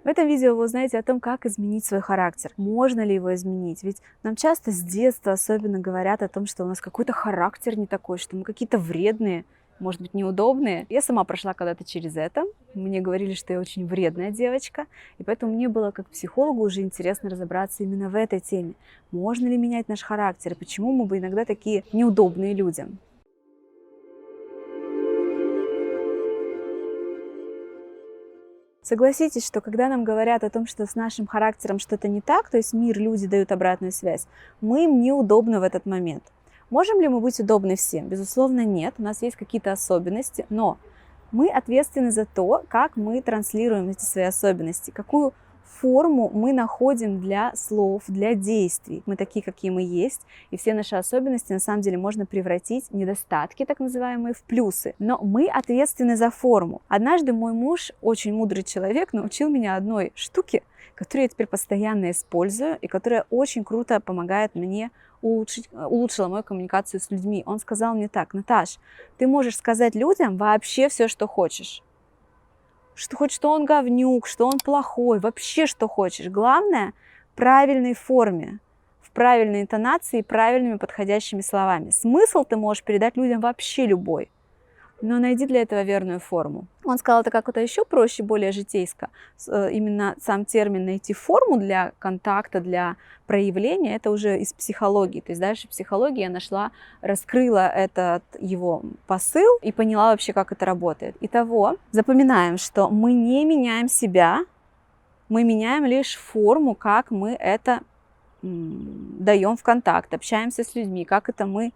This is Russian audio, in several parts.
В этом видео вы узнаете о том, как изменить свой характер. Можно ли его изменить? Ведь нам часто с детства особенно говорят о том, что у нас какой-то характер не такой, что мы какие-то вредные, может быть, неудобные. Я сама прошла когда-то через это. Мне говорили, что я очень вредная девочка, и поэтому мне было как психологу уже интересно разобраться именно в этой теме. Можно ли менять наш характер, и почему мы бы иногда такие неудобные людям? Согласитесь, что когда нам говорят о том, что с нашим характером что-то не так, то есть мир, люди дают обратную связь, мы им неудобны в этот момент. Можем ли мы быть удобны всем? Безусловно, нет. У нас есть какие-то особенности, но мы ответственны за то, как мы транслируем эти свои особенности, какую форму мы находим для слов, для действий. Мы такие, какие мы есть, и все наши особенности на самом деле можно превратить, недостатки так называемые, в плюсы. Но мы ответственны за форму. Однажды мой муж, очень мудрый человек, научил меня одной штуке, которую я теперь постоянно использую, и которая очень круто помогает мне улучшила мою коммуникацию с людьми. Он сказал мне так: Наташ, ты можешь сказать людям вообще все, что хочешь. Что он говнюк, что он плохой, вообще что хочешь. Главное, в правильной форме, в правильной интонации, правильными подходящими словами. Смысл ты можешь передать людям вообще любой, но найди для этого верную форму. Он сказал это как-то еще проще, более житейско. Именно сам термин «найти форму» для контакта, для проявления, это уже из психологии. То есть дальше в психологии я нашла, раскрыла этот его посыл и поняла вообще, как это работает. Итого, запоминаем, что мы не меняем себя, мы меняем лишь форму, как мы это даем в контакт, общаемся с людьми, как это мы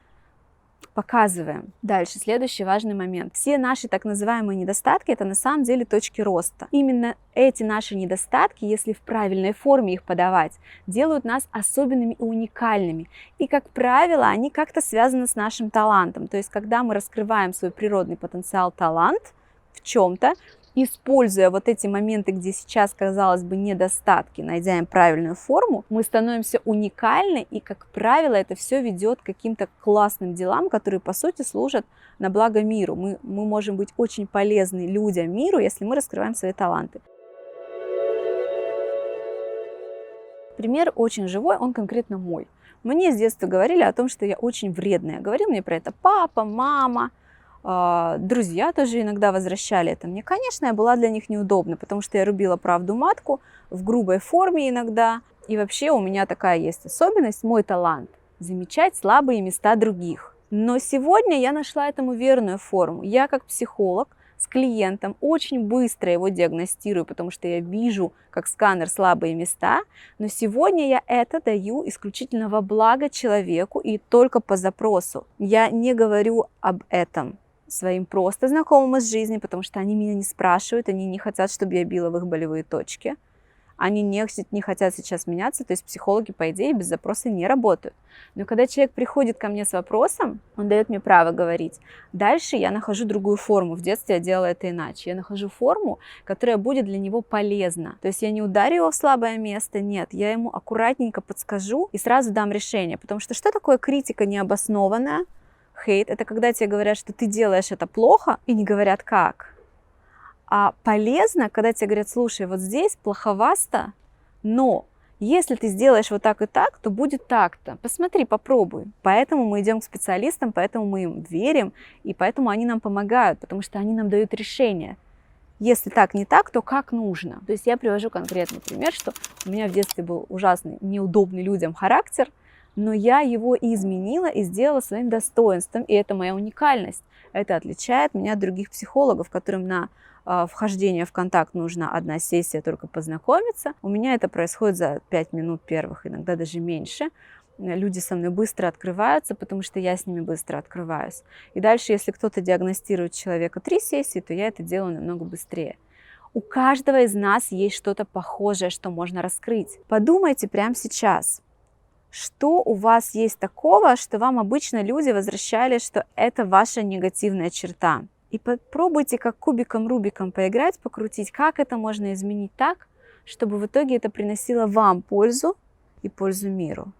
показываем. Дальше, следующий важный момент. Все наши так называемые недостатки — это на самом деле точки роста. Именно эти наши недостатки, если в правильной форме их подавать, делают нас особенными и уникальными. И, как правило, они как-то связаны с нашим талантом. То есть, когда мы раскрываем свой природный потенциал, талант в чем-то, используя вот эти моменты, где сейчас, казалось бы, недостатки, найдя им правильную форму, мы становимся уникальны, и, как правило, это все ведет к каким-то классным делам, которые, по сути, служат на благо миру. Мы можем быть очень полезны людям, миру, если мы раскрываем свои таланты. Пример очень живой, он конкретно мой. Мне с детства говорили о том, что я очень вредная. Говорил мне про это папа, мама. Друзья тоже иногда возвращали это мне. Конечно, я была для них неудобна, потому что я рубила правду матку в грубой форме иногда. И вообще у меня такая есть особенность, мой талант – замечать слабые места других. Но сегодня я нашла этому верную форму. Я как психолог с клиентом очень быстро его диагностирую, потому что я вижу, как сканер, слабые места. Но сегодня я это даю исключительно во благо человеку и только по запросу. Я не говорю об этом своим просто знакомым из жизни, потому что они меня не спрашивают, они не хотят, чтобы я била в их болевые точки. Они не хотят сейчас меняться, то есть психологи, по идее, без запроса не работают. Но когда человек приходит ко мне с вопросом, он дает мне право говорить. Дальше я нахожу другую форму. В детстве я делала это иначе. Я нахожу форму, которая будет для него полезна. То есть я не ударю его в слабое место, нет. Я ему аккуратненько подскажу и сразу дам решение. Потому что такое критика необоснованная? Хейт – это когда тебе говорят, что ты делаешь это плохо, и не говорят как. А полезно, когда тебе говорят: слушай, вот здесь плоховасто, но если ты сделаешь вот так и так, то будет так-то. Посмотри, попробуй. Поэтому мы идем к специалистам, поэтому мы им верим, и поэтому они нам помогают, потому что они нам дают решение. Если так не так, то как нужно. То есть я привожу конкретный пример, что у меня в детстве был ужасный, неудобный людям характер, но я его и изменила и сделала своим достоинством, и это моя уникальность. Это отличает меня от других психологов, которым на вхождение в контакт нужна одна сессия, только познакомиться. У меня это происходит за 5 минут первых, иногда даже меньше. Люди со мной быстро открываются, потому что я с ними быстро открываюсь. И дальше, если кто-то диагностирует человека 3 сессии, то я это делаю намного быстрее. У каждого из нас есть что-то похожее, что можно раскрыть. Подумайте прямо сейчас. Что у вас есть такого, что вам обычно люди возвращали, что это ваша негативная черта? И попробуйте как кубиком Рубиком поиграть, покрутить, как это можно изменить так, чтобы в итоге это приносило вам пользу и пользу миру.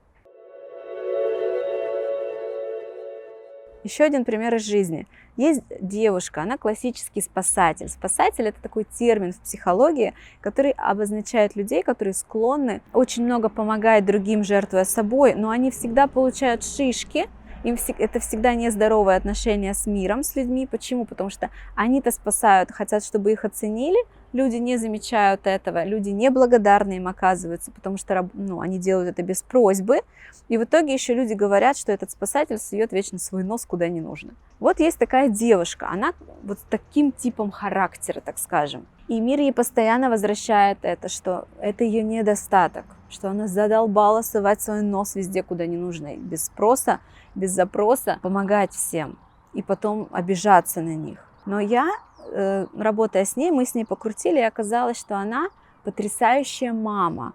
Еще один пример из жизни. Есть девушка, она классический спасатель. Спасатель – это такой термин в психологии, который обозначает людей, которые склонны очень много помогать другим, жертвуя собой, но они всегда получают шишки. Это всегда нездоровые отношения с миром, с людьми. Почему? Потому что они-то спасают, хотят, чтобы их оценили, люди не замечают этого, люди неблагодарны им оказываются, потому что они делают это без просьбы. И в итоге еще люди говорят, что этот спасатель сует вечно свой нос куда не нужно. Вот есть такая девушка, она вот с таким типом характера, так скажем. И мир ей постоянно возвращает это, что это ее недостаток, что она задолбала совать свой нос везде, куда не нужно, без спроса, без запроса, помогать всем и потом обижаться на них. Но я, работая с ней, мы с ней покрутили, и оказалось, что она потрясающая мама.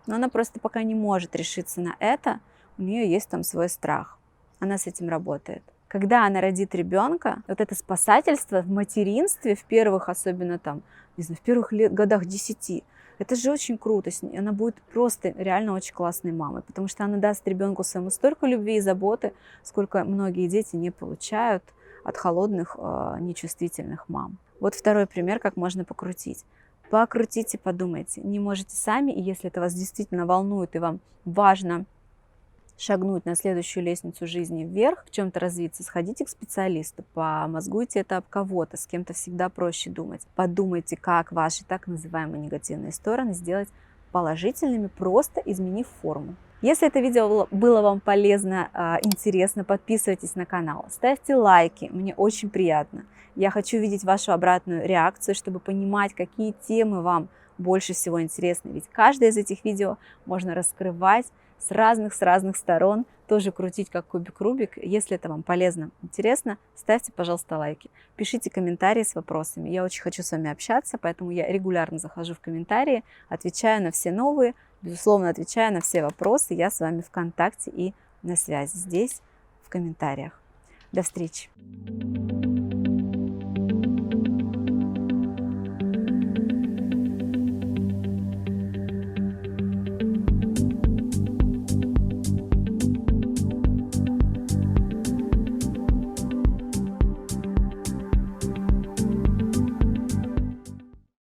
Но она просто пока не может решиться на это, у нее есть там свой страх. Она с этим работает. Когда она родит ребенка, вот это спасательство в материнстве, в первых, особенно там, не знаю, в первых годах 10, это же очень круто. Она будет просто реально очень классной мамой, потому что она даст ребенку своему столько любви и заботы, сколько многие дети не получают от холодных, нечувствительных мам. Вот второй пример, как можно покрутить. Покрутите, подумайте. Не можете сами, и если это вас действительно волнует, и вам важно шагнуть на следующую лестницу жизни вверх, в чем-то развиться, сходите к специалисту, помозгуйте это об кого-то, с кем-то всегда проще думать. Подумайте, как ваши так называемые негативные стороны сделать положительными, просто изменив форму. Если это видео было вам полезно, интересно, подписывайтесь на канал, ставьте лайки, мне очень приятно. Я хочу видеть вашу обратную реакцию, чтобы понимать, какие темы вам больше всего интересны. Ведь каждое из этих видео можно раскрывать с разных сторон, тоже крутить как кубик Рубик. Если это вам полезно, интересно, ставьте, пожалуйста, лайки. Пишите комментарии с вопросами. Я очень хочу с вами общаться, поэтому я регулярно захожу в комментарии, отвечаю на все новые, безусловно, отвечаю на все вопросы. Я с вами в контакте и на связи здесь, в комментариях. До встречи!